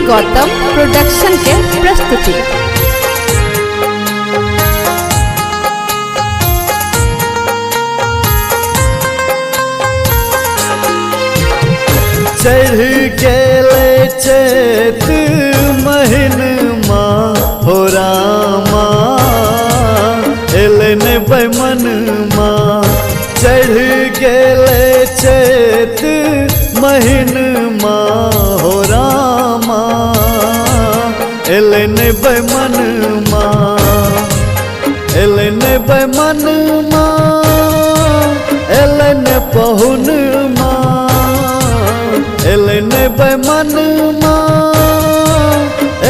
Gautam production के प्रस्तुति। चढ़ गेले चैत महीनमा हो रामा एलन बैमनमा। चढ़ गेले चैत महीनमा हो रामा एलन बैमनमा। एलन बैमनमा एलन पहुनमा। एलन बैमनमा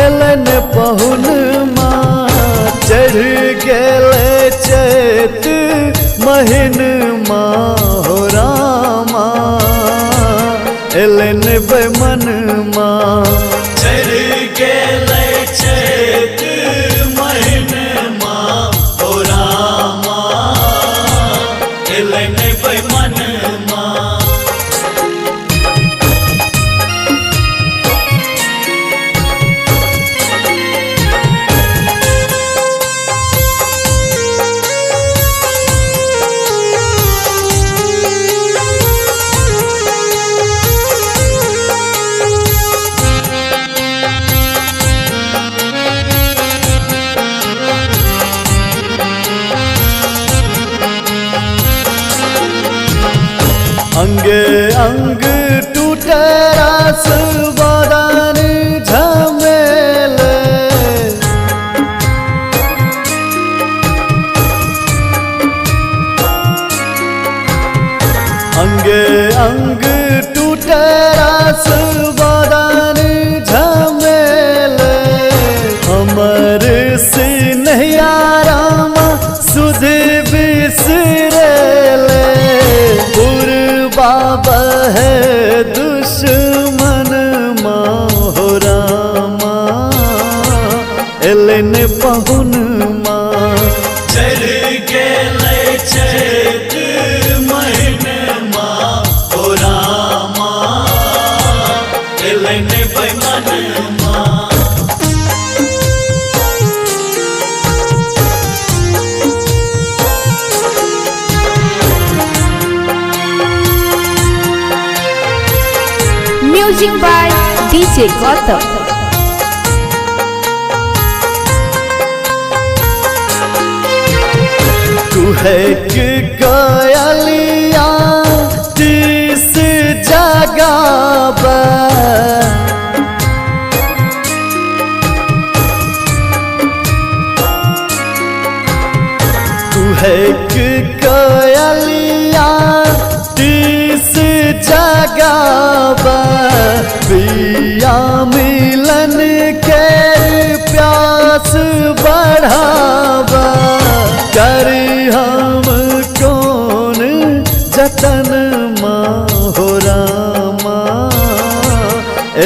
एलन पहुनमा। चढ़ गेले चैत महीनमा हो रामा एलन बैमनमा। चढ़ गेले चैत महीनमा हो रामा एलन बैमनमा। अंग अंग टूटे रास बदन झमेले। अंग अंग टूटे रास बदन झमेले। हमर सिन्हिया रामा सुध बिसरेले। बाबा है दुश्मन हो रामा एलन पहुनमा। चढ़ गेले चैत महीनमा हो रामा एलन बैमनमा। Music by DJ Gautam. तू है कि कोयलिया तीस जगह तू है कि कोयलिया तीस जगह पिया मिलन के प्यास बढ़ावा। करी हम कौन जतन हो रामा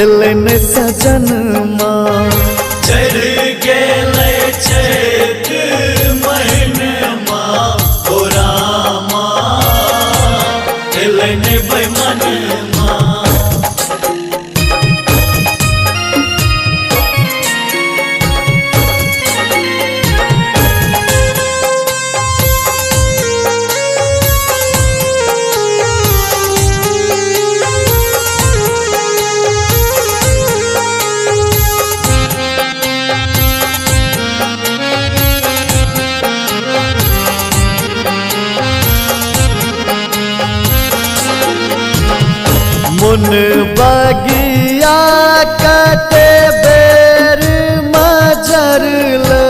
एलन सजन माँ। चढ़ गेले चैत महीनमा हो रामा एलन बैमनमा। मुन बगिया कते बेर मजरले।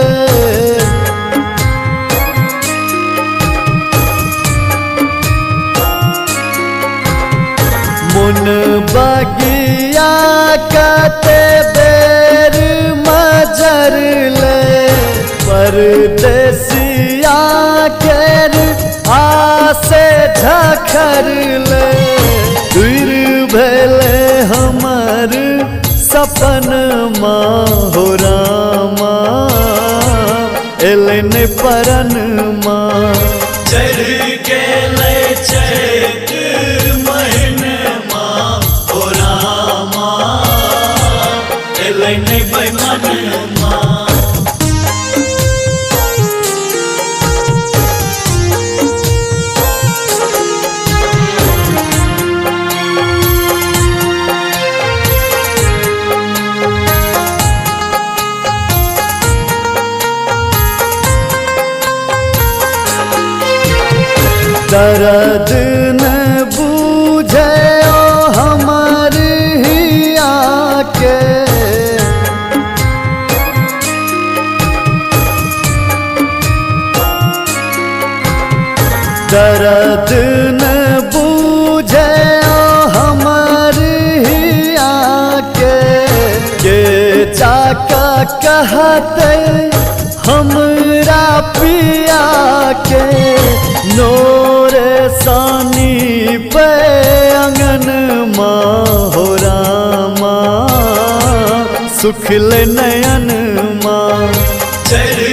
मुन बगिया कते बेर मजरले। परदेसिया केर आसे झखरले। दूर भेले हमर सपन हो रामा एलन परनमा। चढ़ गेले चैत महीनमा हो रामा ले नहीं बेमन माँ दर्द न बूझे ओ हमर हिया के दर्द न बूझे ओ हमर हिया के जाका कहते हमरा पिया के नोरे सानी पे अंगन माँ हो रामा सुख ले नयन माँ चढ़